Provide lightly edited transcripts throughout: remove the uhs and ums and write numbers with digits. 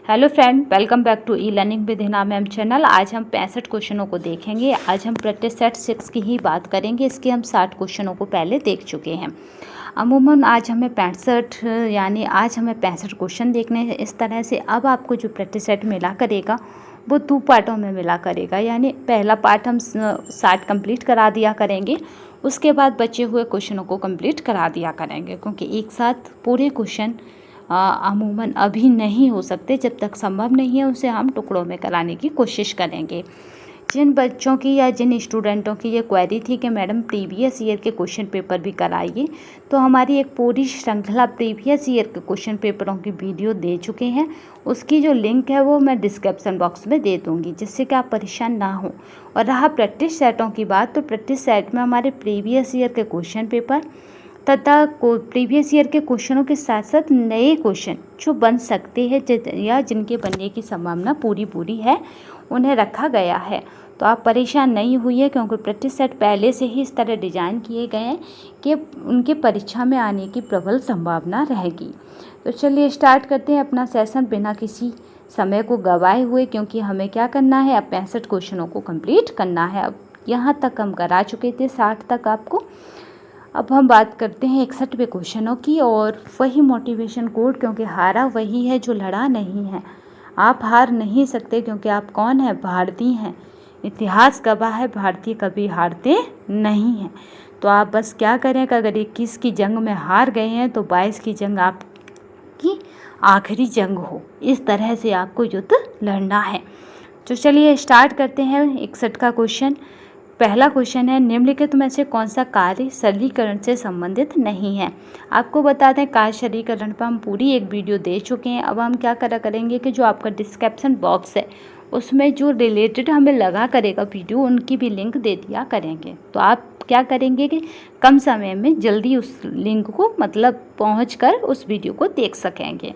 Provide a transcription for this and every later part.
Hello friend, welcome back to E learning with Hina ma'am channel. आज हम 65 क्वेश्चनों को देखेंगे। आज हम प्रैक्टिस सेट 6 की ही बात करेंगे। इसके हम 60 क्वेश्चनों को पहले देख चुके हैं। अमूमन आज हमें 65 क्वेश्चन देखने हैं। इस तरह से अब आपको जो प्रैक्टिस सेट मिला करेगा वो 2 पार्टों में मिला करेगा। यानी पहला पार्ट हम 60 कंप्लीट करा दिया करेंगे, उसके बाद बचे हुए क्वेश्चनों को कंप्लीट करा दिया करेंगे, क्योंकि एक साथ पूरे क्वेश्चन अमूमन अभी नहीं हो सकते। जब तक संभव नहीं है उसे हम टुकड़ों में कराने की कोशिश करेंगे। जिन बच्चों की या जिन स्टूडेंटों की ये क्वेरी थी कि मैडम प्रीवियस ईयर के क्वेश्चन पेपर भी कराइए, तो हमारी एक पूरी श्रृंखला प्रीवियस ईयर के क्वेश्चन पेपरों की वीडियो दे चुके हैं। उसकी जो लिंक है वो मैं डिस्क्रिप्शन बॉक्स में दे दूँगी, जिससे कि आप परेशान ना हो। और रहा प्रैक्टिस सेटों की बात, तो प्रैक्टिस सेट में हमारे प्रीवियस ईयर के क्वेश्चन पेपर तथा प्रीवियस ईयर के क्वेश्चनों के साथ साथ नए क्वेश्चन जो बन सकते हैं या जिनके बनने की संभावना पूरी है, उन्हें रखा गया है। तो आप परेशान नहीं हुइए, क्योंकि प्रैक्टिस सेट पहले से ही इस तरह डिज़ाइन किए गए हैं कि उनके परीक्षा में आने की प्रबल संभावना रहेगी। तो चलिए स्टार्ट करते हैं अपना सेशन बिना किसी समय को गवाए हुए, क्योंकि हमें क्या करना है, अब 65 क्वेश्चनों को कंप्लीट करना है। अब यहाँ तक हम करा चुके थे, 60 तक आपको। अब हम बात करते हैं 61वें क्वेश्चनों की, और वही मोटिवेशन कोड, क्योंकि हारा वही है जो लड़ा नहीं है। आप हार नहीं सकते, क्योंकि आप कौन है, भारतीय हैं। इतिहास गवाह है, भारतीय कभी हारते नहीं हैं। तो आप बस क्या करें कि अगर 21 की जंग में हार गए हैं तो 22 की जंग आपकी आखिरी जंग हो। इस तरह से आपको युद्ध लड़ना है। तो चलिए स्टार्ट करते हैं 61 का क्वेश्चन। पहला क्वेश्चन है, निम्नलिखित में से कौन सा कार्य सरलीकरण से संबंधित नहीं है। आपको बता दें, कार्य सरलीकरण पर हम पूरी एक वीडियो दे चुके हैं। अब हम क्या करेंगे कि जो आपका डिस्क्रिप्शन बॉक्स है उसमें जो रिलेटेड हमें लगा करेगा वीडियो, उनकी भी लिंक दे दिया करेंगे। तो आप क्या करेंगे कि कम समय में जल्दी उस लिंक को पहुँच कर उस वीडियो को देख सकेंगे।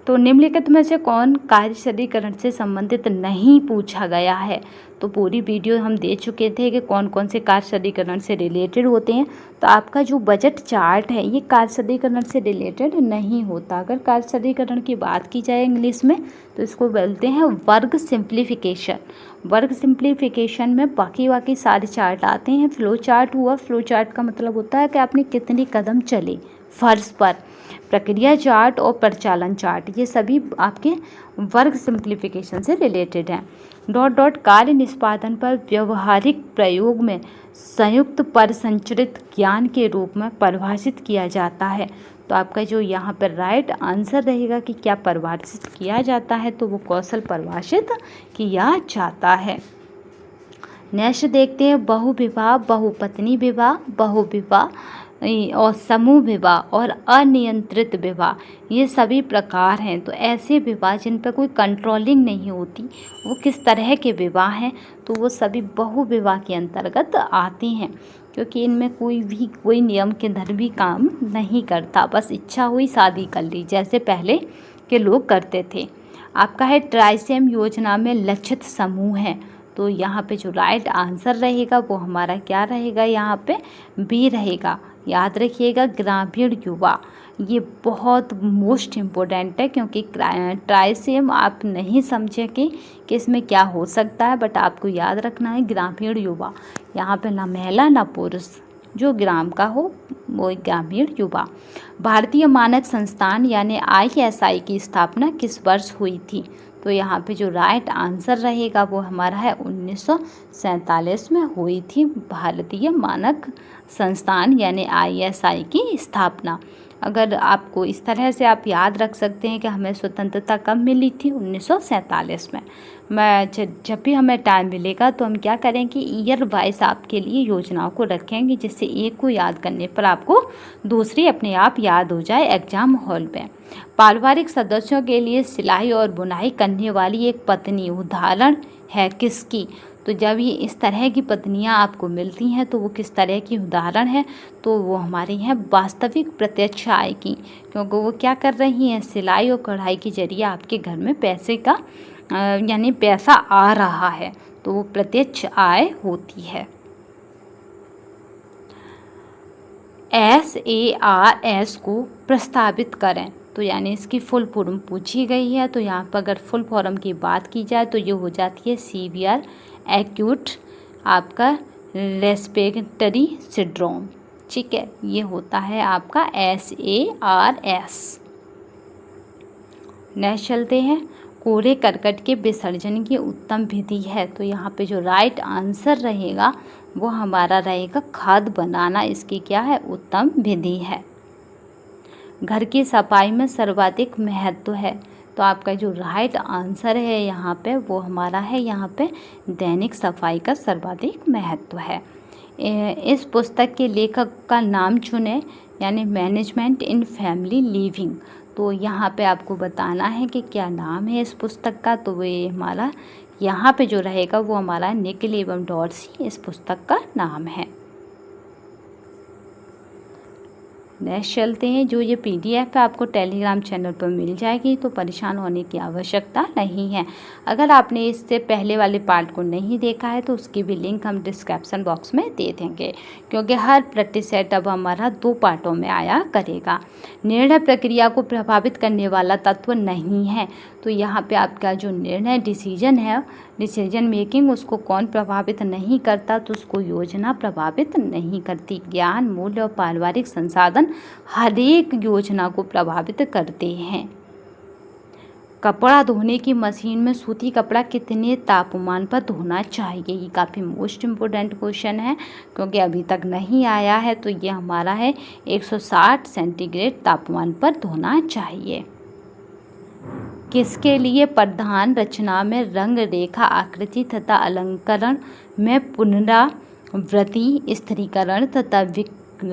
तो निम्नलिखित में से कौन कार्य सरलीकरण से संबंधित नहीं पूछा गया है। तो पूरी वीडियो हम दे चुके थे कि कौन कौन से कार्य सरलीकरण से रिलेटेड होते हैं। तो आपका जो बजट चार्ट है ये कार्य सरलीकरण से रिलेटेड नहीं होता। अगर कार्य सरलीकरण की बात की जाए इंग्लिश में, तो इसको बोलते हैं वर्ग सिंप्लीफिकेशन। वर्ग सिंप्लीफिकेशन में बाकी सारे चार्ट आते हैं। फ्लो चार्ट हुआ, फ्लो चार्ट का मतलब होता है कि आपने कितने कदम चले फर्श पर। प्रक्रिया चार्ट और परिचालन चार्ट, ये सभी आपके वर्ग सिंप्लीफिकेशन से रिलेटेड हैं। कार्य निष्पादन पर व्यवहारिक प्रयोग में संयुक्त पर संचरित ज्ञान के रूप में परिभाषित किया जाता है। तो आपका जो यहाँ पर राइट आंसर रहेगा कि क्या परिभाषित किया जाता है, तो वो कौशल परिभाषित किया जाता है। नेक्स्ट देखते हैं, बहुविवाह, बहुपत्नी विवाह, बहुविवाह और समूह विवाह और अनियंत्रित विवाह, ये सभी प्रकार हैं। तो ऐसे विवाह जिन पर कोई कंट्रोलिंग नहीं होती, वो किस तरह के विवाह हैं, तो वो सभी बहुविवाह के अंतर्गत आते हैं, क्योंकि इनमें कोई नियम के अंदर भी काम नहीं करता। बस इच्छा हुई शादी कर ली, जैसे पहले के लोग करते थे। आपका है ट्राइसेम योजना में लक्षित समूह है। तो यहाँ पे जो राइट आंसर रहेगा वो हमारा क्या रहेगा, यहाँ पे बी रहेगा। याद रखिएगा, ग्रामीण युवा, ये बहुत मोस्ट इम्पोर्टेंट है, क्योंकि ट्राइसेम आप नहीं समझे कि इसमें क्या हो सकता है, बट आपको याद रखना है ग्रामीण युवा। यहाँ पे ना महिला ना पुरुष, जो ग्राम का हो वो ग्रामीण युवा। भारतीय मानक संस्थान यानी ISI की स्थापना किस वर्ष हुई थी। तो यहाँ पे जो राइट आंसर रहेगा वो हमारा है 1947 में हुई थी भारतीय मानक संस्थान यानी ISI की स्थापना। अगर आपको इस तरह से आप याद रख सकते हैं कि हमें स्वतंत्रता कब मिली थी, 1947 में। जब भी हमें टाइम मिलेगा तो हम क्या करें कि ईयर वाइज आपके लिए योजनाओं को रखेंगे, जिससे एक को याद करने पर आपको दूसरी अपने आप याद हो जाए एग्जाम हॉल में। पारिवारिक सदस्यों के लिए सिलाई और बुनाई करने वाली एक पत्नी उदाहरण है किसकी। तो जब ये इस तरह की पत्नियां आपको मिलती हैं तो वो किस तरह की उदाहरण है, तो वो हमारी हैं वास्तविक प्रत्यक्ष आय की, क्योंकि वो क्या कर रही हैं, सिलाई और कढ़ाई के जरिए आपके घर में पैसे का यानी पैसा आ रहा है, तो वो प्रत्यक्ष आय होती है। SARS को प्रस्तावित करें। तो यानी इसकी फुल फॉर्म पूछी गई है। तो यहाँ पर अगर फुल फॉर्म की बात की जाए तो ये हो जाती है सीवियर एक्यूट आपका रेस्पिरेटरी सिंड्रोम। ठीक है, ये होता है आपका SARS। नेक्स्ट चलते हैं, कूड़े करकट के विसर्जन की उत्तम विधि है। तो यहाँ पे जो राइट आंसर रहेगा वो हमारा रहेगा खाद बनाना, इसकी क्या है उत्तम विधि है। घर की सफाई में सर्वाधिक महत्व है। तो आपका जो राइट आंसर है यहाँ पे वो हमारा है यहाँ पे दैनिक सफाई का सर्वाधिक महत्व है। इस पुस्तक के लेखक का नाम चुने, यानी मैनेजमेंट इन फैमिली लिविंग। तो यहाँ पे आपको बताना है कि क्या नाम है इस पुस्तक का। तो ये हमारा यहाँ पे जो रहेगा वो हमारा निकिल एवं डॉर्सी इस पुस्तक का नाम है। नेक्स्ट चलते हैं, जो ये PDF है आपको टेलीग्राम चैनल पर मिल जाएगी, तो परेशान होने की आवश्यकता नहीं है। अगर आपने इससे पहले वाले पार्ट को नहीं देखा है तो उसकी भी लिंक हम डिस्क्रिप्शन बॉक्स में दे देंगे, क्योंकि हर प्रैक्टिस सेट अब हमारा 2 पार्टों में आया करेगा। निर्णय प्रक्रिया को प्रभावित करने वाला तत्व नहीं है। तो यहाँ पे आपका जो निर्णय डिसीजन है, डिसीजन मेकिंग, उसको कौन प्रभावित नहीं करता, तो उसको योजना प्रभावित नहीं करती। ज्ञान, मूल्य और पारिवारिक संसाधन हर एक योजना को प्रभावित करते हैं। कपड़ा धोने की मशीन में सूती कपड़ा कितने तापमान पर धोना चाहिए, ये काफ़ी मोस्ट इम्पोर्टेंट क्वेश्चन है, क्योंकि अभी तक नहीं आया है। तो ये हमारा है 160 सेंटीग्रेड तापमान पर धोना चाहिए। किसके लिए प्रधान रचना में रंग, रेखा, आकृति तथा अलंकरण में पुनरावृत्ति, स्थिरीकरण तथा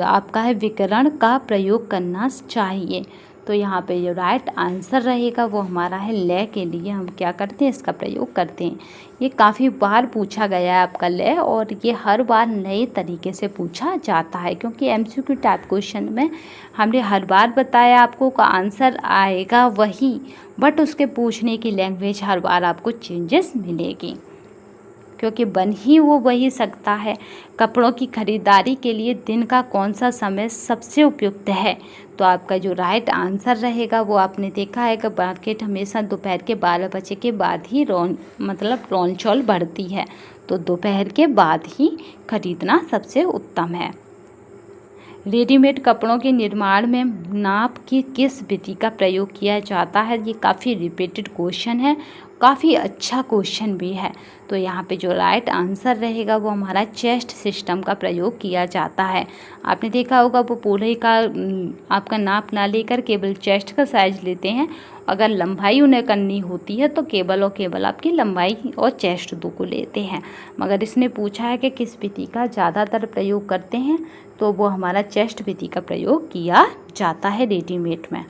आपका है विकर्ण का प्रयोग करना चाहिए। तो यहाँ पे जो राइट आंसर रहेगा वो हमारा है लय के लिए हम क्या करते हैं, इसका प्रयोग करते हैं। ये काफ़ी बार पूछा गया है आपका लय, और ये हर बार नए तरीके से पूछा जाता है, क्योंकि MCQ टाइप क्वेश्चन में हमने हर बार बताया आपको का आंसर आएगा वही, बट उसके पूछने की लैंग्वेज हर बार आपको चेंजेस मिलेगी, क्योंकि बन ही वो वही सकता है। कपड़ों की खरीदारी के लिए दिन का कौन सा समय सबसे उपयुक्त है। तो आपका जो राइट आंसर रहेगा वो आपने देखा है कि मार्केट हमेशा दोपहर के 12 बजे के बाद ही रोल चौल बढ़ती है, तो दोपहर के बाद ही खरीदना सबसे उत्तम है। रेडीमेड कपड़ों के निर्माण में नाप की किस विधि का प्रयोग किया जाता है, ये काफ़ी रिपीटेड क्वेश्चन है, काफ़ी अच्छा क्वेश्चन भी है। तो यहाँ पे जो राइट आंसर रहेगा वो हमारा चेस्ट सिस्टम का प्रयोग किया जाता है। आपने देखा होगा वो पूरे का आपका नाप ना लेकर केवल चेस्ट का साइज लेते हैं, अगर लंबाई उन्हें करनी होती है तो केवल और केवल आपकी लंबाई और चेस्ट 2 को लेते हैं। मगर इसने पूछा है कि किस विधि का ज़्यादातर प्रयोग करते हैं, तो वो हमारा चेस्ट विधि का प्रयोग किया जाता है रेडीमेड में।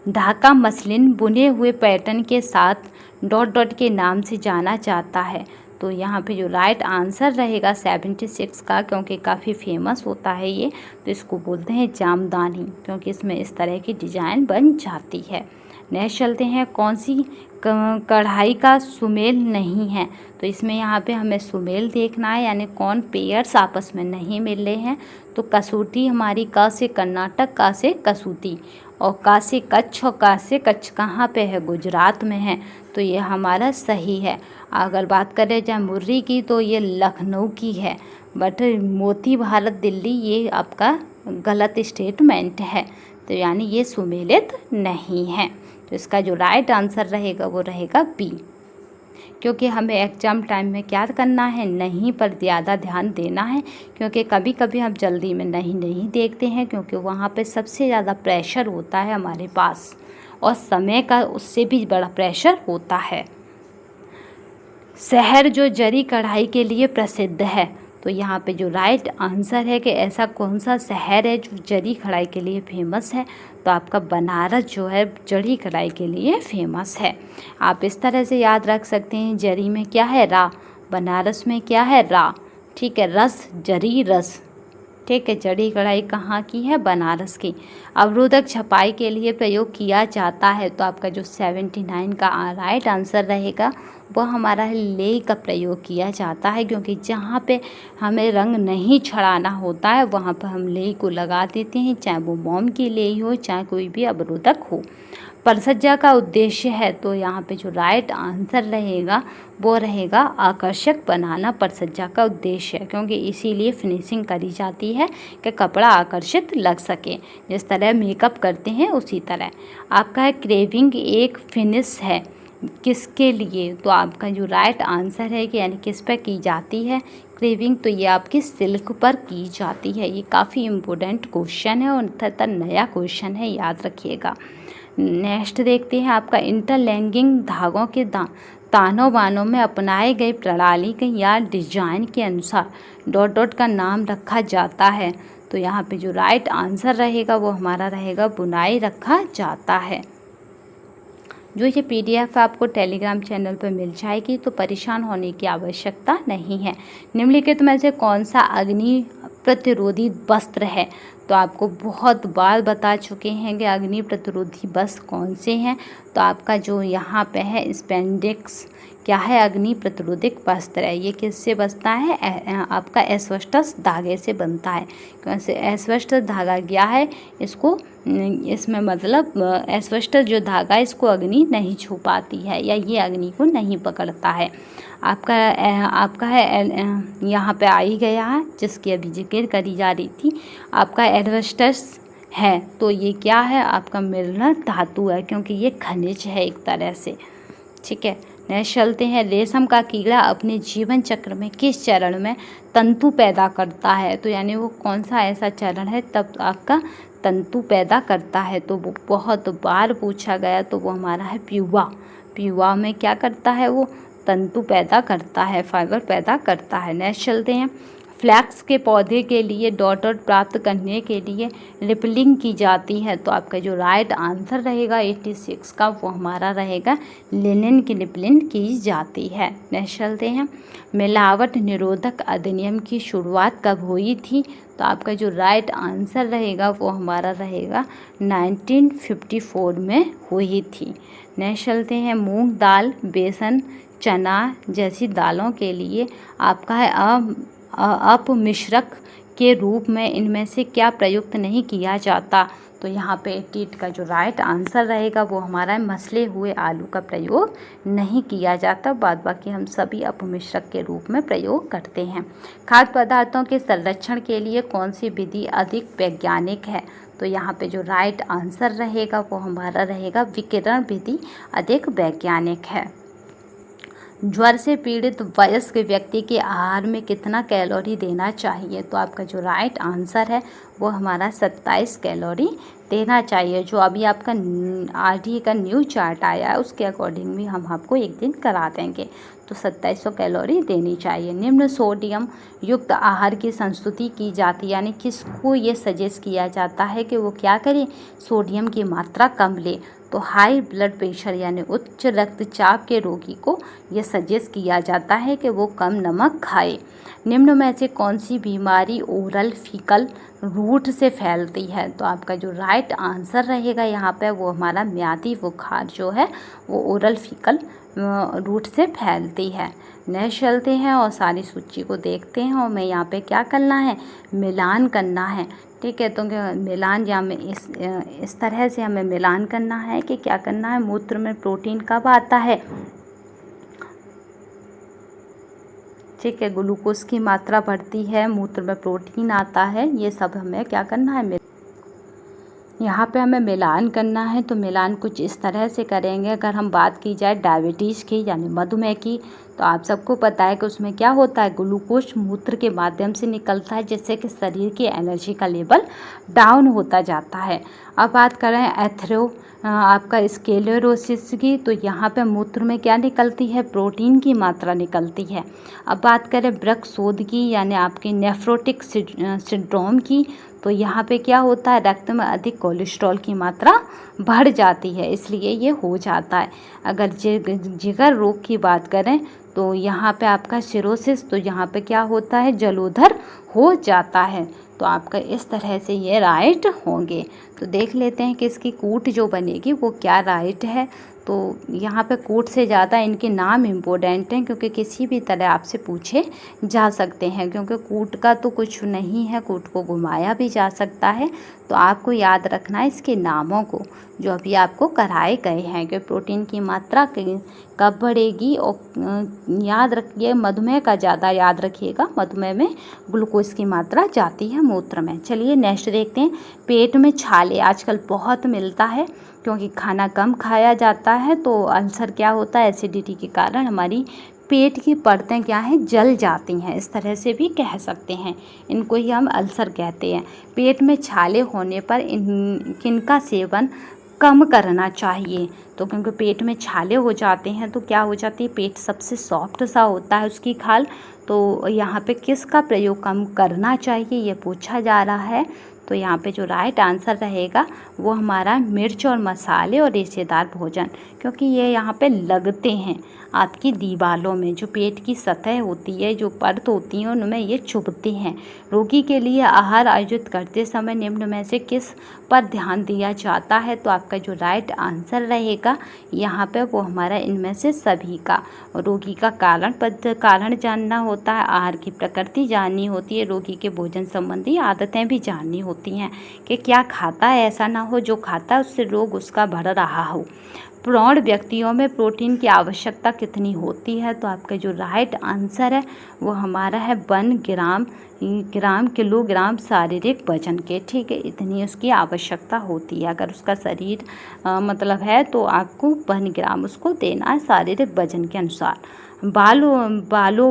ढाका मसलिन बुने हुए पैटर्न के साथ डॉट डॉट के नाम से जाना जाता है। तो यहाँ पे जो राइट आंसर रहेगा 76 का, क्योंकि काफ़ी फेमस होता है ये, तो इसको बोलते हैं जामदानी, क्योंकि इसमें इस तरह की डिजाइन बन जाती है। नेक्स्ट चलते हैं, कौन सी कढ़ाई का सुमेल नहीं है। तो इसमें यहाँ पे हमें सुमेल देखना है, यानी कौन पेयर्स आपस में नहीं मिल रहे हैं। तो कसूती हमारी क से कर्नाटक, क से कसूती, और क से कच्छ, और क से कच्छ कहाँ पे है, गुजरात में है। तो ये हमारा सही है। अगर बात करें जाए मुर्री की, तो ये लखनऊ की है, बट मोती भारत दिल्ली ये आपका गलत स्टेटमेंट है, तो यानी ये सुमेलित नहीं है। तो इसका जो राइट आंसर रहेगा वो रहेगा बी, क्योंकि हमें एग्ज़ाम टाइम में क्या करना है, नहीं पर ज़्यादा ध्यान देना है, क्योंकि कभी कभी हम जल्दी में नहीं देखते हैं, क्योंकि वहाँ पे सबसे ज़्यादा प्रेशर होता है हमारे पास, और समय का उससे भी बड़ा प्रेशर होता है। शहर जो जरी कढ़ाई के लिए प्रसिद्ध है। तो यहाँ पे जो राइट आंसर है कि ऐसा कौन सा शहर है जो जरी कढ़ाई के लिए फेमस है, तो आपका बनारस जो है जरी कढ़ाई के लिए फेमस है। आप इस तरह से याद रख सकते हैं, जरी में क्या है, रा, बनारस में क्या है, रा, ठीक है, रस, जरी रस। ठीक है। जड़ी कढ़ाई कहाँ की है? बनारस की। अवरोधक छपाई के लिए प्रयोग किया जाता है, तो आपका जो 79 का राइट आंसर रहेगा वो हमारा है लेई का प्रयोग किया जाता है, क्योंकि जहाँ पे हमें रंग नहीं छड़ाना होता है वहाँ पर हम लेई को लगा देते हैं, चाहे वो मोम की लेई हो चाहे कोई भी अवरोधक हो। परिसज्जा का उद्देश्य है, तो यहाँ पे जो राइट आंसर रहेगा वो रहेगा आकर्षक बनाना परिसज्जा का उद्देश्य है, क्योंकि इसीलिए फिनिशिंग करी जाती है कि कपड़ा आकर्षित लग सके। जिस तरह मेकअप करते हैं उसी तरह। आपका है क्रेविंग एक फिनिश है, किसके लिए? तो आपका जो राइट आंसर है कि यानी किस पर की जाती है क्रेविंग, तो ये आपकी सिल्क पर की जाती है। ये काफ़ी इम्पोर्टेंट क्वेश्चन है और तथा नया क्वेश्चन है, याद रखिएगा। नेक्स्ट देखते हैं आपका इंटरलैंगिंग धागों के तानों बानों में अपनाए गए प्रणाली के या डिजाइन के अनुसार डॉट डॉट का नाम रखा जाता है, तो यहाँ पे जो राइट आंसर रहेगा वो हमारा रहेगा बुनाई रखा जाता है। जो ये PDF आपको टेलीग्राम चैनल पर मिल जाएगी, तो परेशान होने की आवश्यकता नहीं है। निम्नलिखित में से कौन सा अग्नि प्रतिरोधी वस्त्र है? तो आपको बहुत बार बता चुके हैं कि अग्नि प्रतिरोधी वस्त्र कौन से हैं। तो आपका जो यहाँ पे है स्पेंडेक्स क्या है? अग्नि प्रतिरोधक वस्त्र है। ये किससे बचता है? आपका एस्बेस्टस धागे से बनता है। क्योंकि एस्बेस्टस धागा क्या है? इसको इसमें मतलब एस्बेस्टस जो धागा इसको अग्नि नहीं छू पाती है या ये अग्नि को नहीं पकड़ता है। आपका है यहाँ पे आ ही गया है जिसकी अभी जिक्र करी जा रही थी। आपका एस्बेस्टस है, तो ये क्या है? आपका मिनरल धातु है, क्योंकि ये खनिज है एक तरह से। ठीक है। नेक्स्ट चलते हैं। रेशम का कीड़ा अपने जीवन चक्र में किस चरण में तंतु पैदा करता है? तो यानी वो कौन सा ऐसा चरण है तब आपका तंतु पैदा करता है? तो वो बहुत बार पूछा गया, तो वो हमारा है प्यूवा। प्यूवा में क्या करता है? वो तंतु पैदा करता है, फाइबर पैदा करता है। नेक्स्ट चलते हैं। फ्लैक्स के पौधे के लिए डॉट डॉट प्राप्त करने के लिए रिपलिंग की जाती है, तो आपका जो राइट आंसर रहेगा 86 का वो हमारा रहेगा लिनन की रिपलिंग की जाती है। नेक्स्ट चलते हैं। मिलावट निरोधक अधिनियम की शुरुआत कब हुई थी? तो आपका जो राइट आंसर रहेगा वो हमारा रहेगा 1954 में हुई थी। नेक्स्ट चलते हैं। मूंग दाल, बेसन, चना जैसी दालों के लिए आपका है अपमिश्रक के रूप में इनमें से क्या प्रयुक्त नहीं किया जाता? तो यहाँ पे 88 का जो राइट आंसर रहेगा वो हमारा मसले हुए आलू का प्रयोग नहीं किया जाता। बाद बाकी हम सभी अपमिश्रक के रूप में प्रयोग करते हैं। खाद्य पदार्थों के संरक्षण के लिए कौन सी विधि अधिक वैज्ञानिक है? तो यहाँ पे जो राइट आंसर रहेगा वो हमारा रहेगा विकिरण विधि अधिक वैज्ञानिक है। ज्वर से पीड़ित वयस्क व्यक्ति के आहार में कितना कैलोरी देना चाहिए? तो आपका जो राइट आंसर है वो हमारा 27 कैलोरी देना चाहिए। जो अभी आपका RD का न्यू चार्ट आया है उसके अकॉर्डिंग भी हम आपको एक दिन करा देंगे, तो 2700 कैलोरी देनी चाहिए। निम्न सोडियम युक्त आहार की संस्तुति की जाती है, यानी किसको ये सजेस्ट किया जाता है कि वो क्या करे? सोडियम की मात्रा कम ले। तो हाई ब्लड प्रेशर यानी उच्च रक्तचाप के रोगी को ये सजेस्ट किया जाता है कि वो कम नमक खाए। निम्न में से कौन सी बीमारी ओरल फीकल रूट से फैलती है? तो आपका जो राइट आंसर रहेगा यहाँ पे वो हमारा म्यादी बुखार जो है वो ओरल फीकल रूट से फैलती है। नेक्स्ट चलते हैं और सारी सूची को देखते हैं और मैं यहाँ पे क्या करना है? मिलान करना है। ठीक है। तो मिलान या में इस तरह से हमें मिलान करना है कि क्या करना है? मूत्र में प्रोटीन कब आता है? ठीक है। ग्लूकोज की मात्रा बढ़ती है, मूत्र में प्रोटीन आता है, ये सब हमें क्या करना है? यहाँ पे हमें मिलान करना है। तो मिलान कुछ इस तरह से करेंगे। अगर हम बात की जाए डायबिटीज़ की यानी मधुमेह की, तो आप सबको पता है कि उसमें क्या होता है? ग्लूकोज मूत्र के माध्यम से निकलता है, जिससे कि शरीर की एनर्जी का लेवल डाउन होता जाता है। अब बात करें आपका स्क्लेरोसिस की, तो यहाँ पे मूत्र में क्या निकलती है? प्रोटीन की मात्रा निकलती है। अब बात करें वृक्कशोथ की यानी आपकी नेफ्रोटिक सिंड्रोम की, तो यहाँ पे क्या होता है? रक्त में अधिक कोलेस्ट्रॉल की मात्रा बढ़ जाती है, इसलिए ये हो जाता है। अगर जिगर रोग की बात करें तो यहाँ पे आपका सिरोसिस, तो यहाँ पे क्या होता है, जलोदर हो जाता है। तो आपका इस तरह से ये राइट होंगे। तो देख लेते हैं कि इसकी कूट जो बनेगी वो क्या राइट है। तो यहाँ पे कूट से ज़्यादा इनके नाम इम्पोर्टेंट हैं, क्योंकि किसी भी तरह आपसे पूछे जा सकते हैं, क्योंकि कूट का तो कुछ नहीं है, कूट को घुमाया भी जा सकता है। तो आपको याद रखना है इसके नामों को जो अभी आपको कराए गए हैं कि प्रोटीन की मात्रा कब बढ़ेगी। और याद रखिए मधुमेह का ज़्यादा याद रखिएगा, मधुमेह में ग्लूकोज की मात्रा जाती है मूत्र में। चलिए नेक्स्ट देखते हैं। पेट में छाले आजकल बहुत मिलता है, क्योंकि खाना कम खाया जाता है। तो अल्सर क्या होता है, एसिडिटी के कारण हमारी पेट की परतें क्या हैं, जल जाती हैं, इस तरह से भी कह सकते हैं। इनको ही हम अल्सर कहते हैं। पेट में छाले होने पर किनका सेवन कम करना चाहिए। तो क्योंकि पेट में छाले हो जाते हैं तो क्या हो जाती है, पेट सबसे सॉफ्ट सा होता है उसकी खाल। तो यहाँ पे किसका प्रयोग कम करना चाहिए ये पूछा जा रहा है। तो यहाँ पे जो राइट आंसर रहेगा वो हमारा मिर्च और मसाले और रेशेदार भोजन, क्योंकि ये यहाँ पे लगते हैं आपकी दीवारों में, जो पेट की सतह होती है, जो परत होती है, उनमें ये चुभते हैं। रोगी के लिए आहार आयोजित करते समय निम्न में से किस पर ध्यान दिया जाता है। तो आपका जो राइट आंसर रहेगा यहाँ पे वो हमारा इनमें से सभी का। रोगी का कारण जानना होता है, आहार की प्रकृति जाननी होती है, रोगी के भोजन संबंधी आदतें भी जाननी होती हैं कि क्या खाता है, ऐसा ना हो जो खाता है उससे रोग उसका बढ़ रहा हो। प्रौढ़ व्यक्तियों में प्रोटीन की आवश्यकता कितनी होती है। तो आपका जो राइट आंसर है वो हमारा है 1 किलोग्राम शारीरिक वजन के, ठीक है, इतनी उसकी आवश्यकता होती है। अगर उसका शरीर मतलब है तो आपको 1 ग्राम उसको देना है शारीरिक वजन के अनुसार। बालों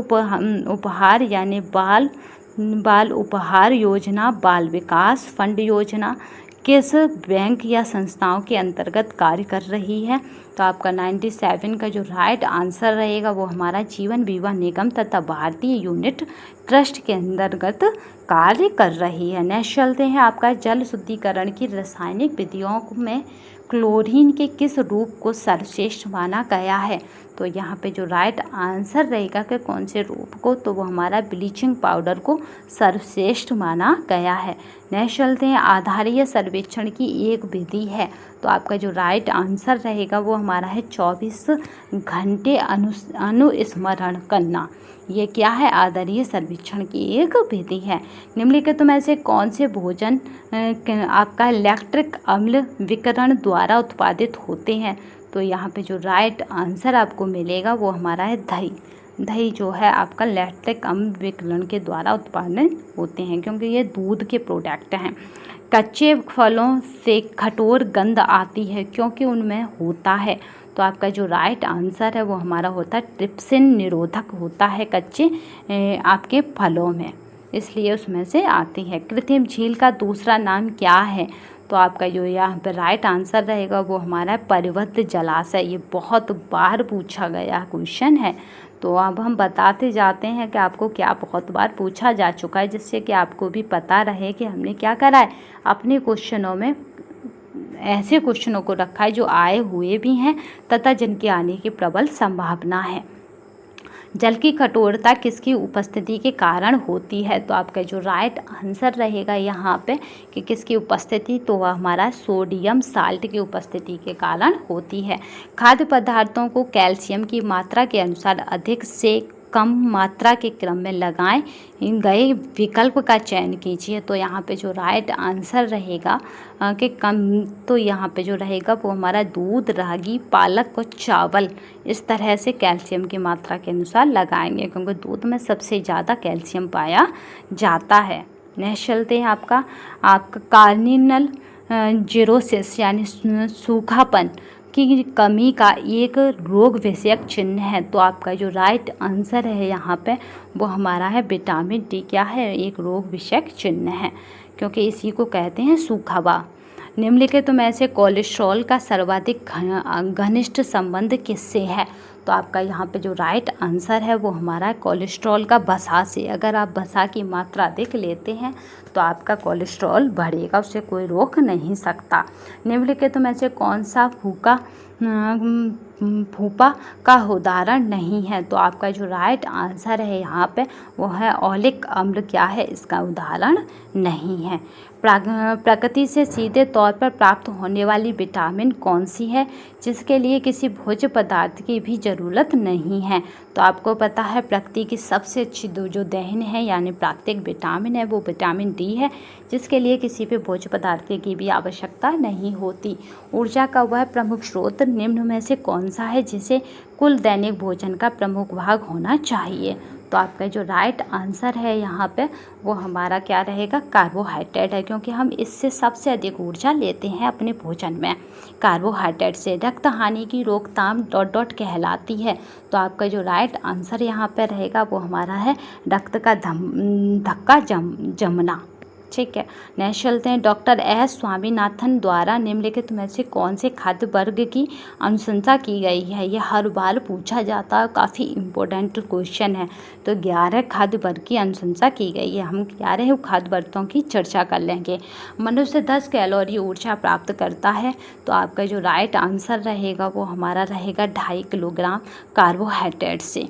उपहार यानी बाल उपहार योजना, बाल विकास फंड योजना किस बैंक या संस्थाओं के अंतर्गत कार्य कर रही है। तो आपका 97 का जो राइट आंसर रहेगा वो हमारा जीवन बीमा निगम तथा भारतीय यूनिट ट्रस्ट के अंतर्गत कार्य कर रही है। नेक्स्ट चलते हैं। आपका जल शुद्धिकरण की रासायनिक विधियों में क्लोरीन के किस रूप को सर्वश्रेष्ठ माना गया है। तो यहाँ पे जो राइट आंसर रहेगा कि कौन से रूप को, तो वो हमारा ब्लीचिंग पाउडर को सर्वश्रेष्ठ माना गया है। नेक्स्ट चलते हैं। आधारीय सर्वेक्षण की एक विधि है। तो आपका जो राइट आंसर रहेगा वो हमारा है 24 घंटे अनुस्मरण करना। ये क्या है, आधारीय सर्वेक्षण की एक विधि है। निम्नलिखित में से कौन से भोजन आपका लैक्टिक अम्ल विकिरण द्वारा उत्पादित होते हैं। तो यहाँ पे जो राइट आंसर आपको मिलेगा वो हमारा है दही। दही जो है आपका लैक्टिक अम्ल विकिरण के द्वारा उत्पादन होते हैं, क्योंकि ये दूध के प्रोडक्ट हैं। कच्चे फलों से कठोर गंध आती है क्योंकि उनमें होता है। तो आपका जो राइट आंसर है वो हमारा होता है ट्रिप्सिन निरोधक होता है कच्चे आपके फलों में, इसलिए उसमें से आती है। कृत्रिम झील का दूसरा नाम क्या है। तो आपका जो यहाँ पर राइट आंसर रहेगा वो हमारा परिवृत्त जलाशय। ये बहुत बार पूछा गया क्वेश्चन है। तो अब हम बताते जाते हैं कि आपको क्या बहुत बार पूछा जा चुका है, जिससे कि आपको भी पता रहे कि हमने क्या करा है, अपने क्वेश्चनों में ऐसे क्वेश्चनों को रखा है जो आए हुए भी हैं तथा जिनके आने की प्रबल संभावना है। जल की कठोरता किसकी उपस्थिति के कारण होती है। तो आपका जो राइट आंसर रहेगा यहाँ पे कि किसकी उपस्थिति, तो वह हमारा सोडियम साल्ट की उपस्थिति के कारण होती है। खाद्य पदार्थों को कैल्शियम की मात्रा के अनुसार अधिक से कम मात्रा के क्रम में लगाए गए विकल्प का चयन कीजिए। तो यहाँ पे जो राइट आंसर रहेगा कि कम, तो यहाँ पे जो रहेगा वो हमारा दूध, रागी, पालक और चावल, इस तरह से कैल्शियम की मात्रा के अनुसार लगाएंगे, क्योंकि दूध में सबसे ज़्यादा कैल्शियम पाया जाता है। नेक्स्ट चलते हैं। आपका कार्निनल जीरोसिस यानी सूखापन की कमी का एक रोग विषयक चिन्ह है। तो आपका जो राइट आंसर है यहाँ पे वो हमारा है विटामिन डी, क्या है, एक रोग विषयक चिन्ह है, क्योंकि इसी को कहते हैं सूखावा। निम्नलिखित में से कोलेस्ट्रॉल का सर्वाधिक घनिष्ठ संबंध किससे है। तो आपका यहाँ पे जो राइट आंसर है वो हमारा कोलेस्ट्रॉल का वसा से। अगर आप वसा की मात्रा अधिक लेते हैं तो आपका कोलेस्ट्रॉल बढ़ेगा, उससे कोई रोक नहीं सकता। निम्नलिखित में से कौन सा भूपा का उदाहरण नहीं है। तो आपका जो राइट आंसर है यहाँ पे वो है ओलिक अम्ल क्या है, इसका उदाहरण नहीं है। प्रकृति से सीधे तौर पर प्राप्त होने वाली विटामिन कौन सी है जिसके लिए किसी भोज्य पदार्थ की भी ज़रूरत नहीं है। तो आपको पता है प्रकृति की सबसे अच्छी जो देन है यानी प्राकृतिक विटामिन है वो विटामिन डी है, जिसके लिए किसी भी भोज्य पदार्थ की भी आवश्यकता नहीं होती। ऊर्जा का वह प्रमुख स्रोत निम्न में से कौन सा है जिसे कुल दैनिक भोजन का प्रमुख भाग होना चाहिए। तो आपका जो राइट आंसर है यहाँ पे वो हमारा क्या रहेगा, कार्बोहाइड्रेट है, क्योंकि हम इससे सबसे अधिक ऊर्जा लेते हैं अपने भोजन में। कार्बोहाइड्रेट से रक्त हानि की रोकथाम डॉट कहलाती है। तो आपका जो राइट आंसर यहाँ पे रहेगा वो हमारा है रक्त का धक्का जमना। ठीक है, नेक्स्ट चलते हैं। डॉक्टर एस स्वामीनाथन द्वारा निम्नलिखित में से कौन से खाद्य वर्ग की अनुशंसा की गई है। यह हर बार पूछा जाता है, काफ़ी इम्पोर्टेंट क्वेश्चन है। तो 11 खाद्य वर्ग की अनुशंसा की गई है। हम 11 खाद्य वर्गों की चर्चा कर लेंगे। मनुष्य 10 कैलोरी ऊर्जा प्राप्त करता है। तो आपका जो राइट आंसर रहेगा वो हमारा रहेगा 2.5 किलोग्राम कार्बोहाइड्रेट से,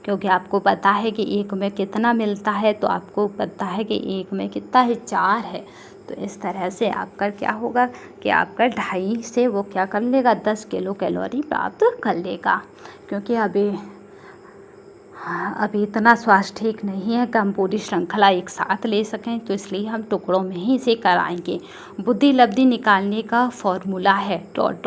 क्योंकि आपको पता है कि एक में कितना मिलता है। तो आपको पता है कि एक में कितना है, 4 है। तो इस तरह से आपका क्या होगा कि आपका 2.5 से वो क्या कर लेगा, 10 किलो कैलोरी प्राप्त कर लेगा। क्योंकि अभी इतना स्वास्थ्य ठीक नहीं है कि हम पूरी श्रृंखला एक साथ ले सकें, तो इसलिए हम टुकड़ों में ही इसे कराएंगे। बुद्धि लब्धि निकालने का फॉर्मूला है डॉट।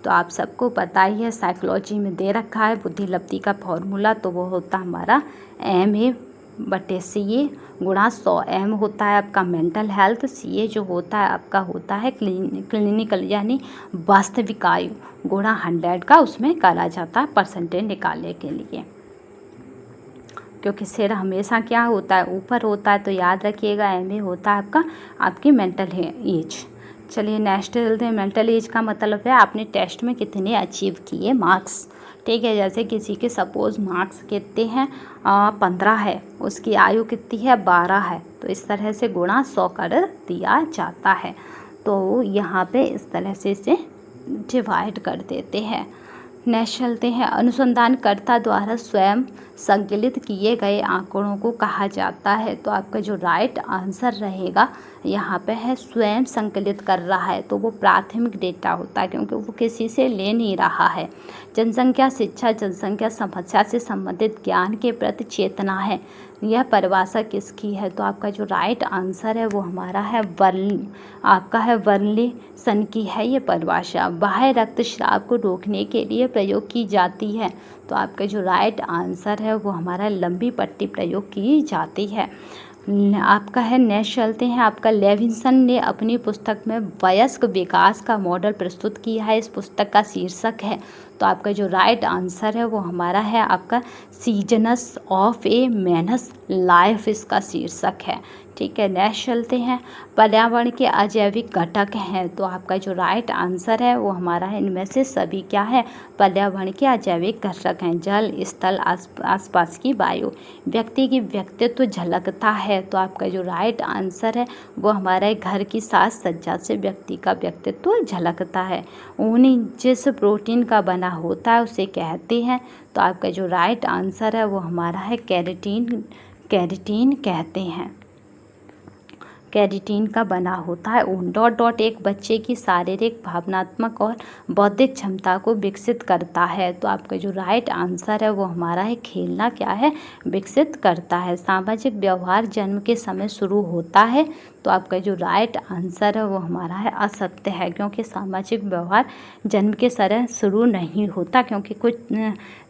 तो आप सबको पता ही है, साइकोलॉजी में दे रखा है बुद्धि लब्धि का फॉर्मूला। तो वो होता हमारा MA/CA गुणा 100। M होता है आपका मेंटल हेल्थ, CA जो होता है आपका होता है क्लिनिकल यानी वास्तविक आयु गुणा 100 का उसमें करा जाता है परसेंटेज निकालने के लिए। क्योंकि सिर हमेशा क्या होता है, ऊपर होता है। तो याद रखिएगा MA होता है आपकी मेंटल एज। चलिए नेक्स्ट चलते हैं। मेंटल एज का मतलब है आपने टेस्ट में कितने अचीव किए मार्क्स। ठीक है, जैसे किसी के सपोज़ मार्क्स कितने हैं 15 है, उसकी आयु कितनी है 12 है। तो इस तरह से गुणा 100 कर दिया जाता है। तो यहाँ पे इस तरह से इसे डिवाइड कर देते हैं। नेक्स्ट चलते हैं। अनुसंधानकर्ता द्वारा स्वयं संकलित किए गए आंकड़ों को कहा जाता है। तो आपका जो राइट आंसर रहेगा यहाँ पे है स्वयं संकलित कर रहा है। तो वो प्राथमिक डेटा होता है, क्योंकि वो किसी से ले नहीं रहा है। जनसंख्या शिक्षा जनसंख्या समस्या से संबंधित ज्ञान के प्रति चेतना है। यह परिभाषा किसकी है। तो आपका जो राइट आंसर है वो हमारा है वर्नली सन की है ये परिभाषा। बाह्य रक्तस्राव को रोकने के लिए प्रयोग की जाती है। तो आपका जो राइट आंसर है वो हमारा लंबी पट्टी प्रयोग की जाती है। आपका है नेक्स्ट चलते हैं। आपका लेविंसन ने अपनी पुस्तक में वयस्क विकास का मॉडल प्रस्तुत किया है। इस पुस्तक का शीर्षक है। तो आपका जो राइट आंसर है वो हमारा है आपका seasons of A minus life, इसका शीर्षक है। ठीक है, नेक्स्ट चलते हैं। पर्यावरण के अजैविक घटक हैं। तो आपका जो राइट आंसर है वो हमारा है इनमें से सभी क्या है, पर्यावरण के अजैविक घटक हैं। जल, स्थल, आसपास की वायु। व्यक्ति की व्यक्तित्व झलकता है। तो आपका जो राइट आंसर है वो हमारे घर की साज सज्जा से व्यक्ति का व्यक्तित्व झलकता है। ऊन जिस प्रोटीन का बना होता है उसे कहते हैं। तो आपका जो राइट आंसर है वो हमारा है कैरेटीन कहते हैं। कैरेटीन का बना होता है ऊन डॉट। एक बच्चे की शारीरिक, भावनात्मक और बौद्धिक क्षमता को विकसित करता है। तो आपका जो राइट आंसर है वो हमारा है खेलना क्या है, विकसित करता है। सामाजिक व्यवहार जन्म के समय शुरू होता है। तो आपका जो राइट आंसर है वो हमारा है असत्य है, क्योंकि सामाजिक व्यवहार जन्म के समय शुरू नहीं होता। क्योंकि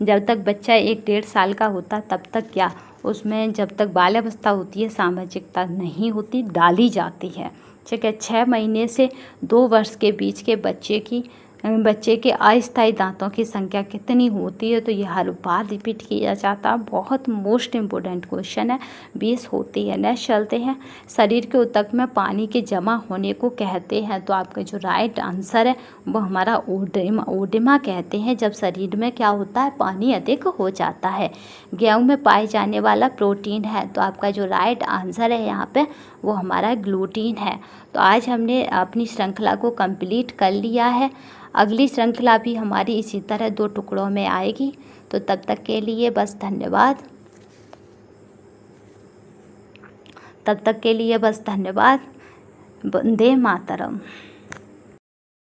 जब तक बच्चा 1-1.5 साल का होता तब तक क्या उसमें जब तक बाल्यावस्था होती है सामाजिकता नहीं होती, डाली जाती है। ठीक है, 6 महीने से 2 वर्ष के बीच के बच्चे के अस्थायी दांतों की संख्या कितनी होती है। तो ये हर बार रिपीट किया जाता है, बहुत मोस्ट इम्पोर्टेंट क्वेश्चन है। 20 होती है। नेक्स्ट चलते हैं। शरीर के ऊतक में पानी के जमा होने को कहते हैं। तो आपका जो राइट आंसर है वो हमारा ओडिमा कहते हैं, जब शरीर में क्या होता है, पानी अधिक हो जाता है। गेहूं में पाए जाने वाला प्रोटीन है। तो आपका जो राइट आंसर है यहाँ पे वो हमारा ग्लूटीन है। तो आज हमने अपनी श्रृंखला को कंप्लीट कर लिया है। अगली श्रृंखला भी हमारी इसी तरह 2 टुकड़ों में आएगी। तो तब तक के लिए बस धन्यवाद। तब तक के लिए बस धन्यवाद। वंदे मातरम।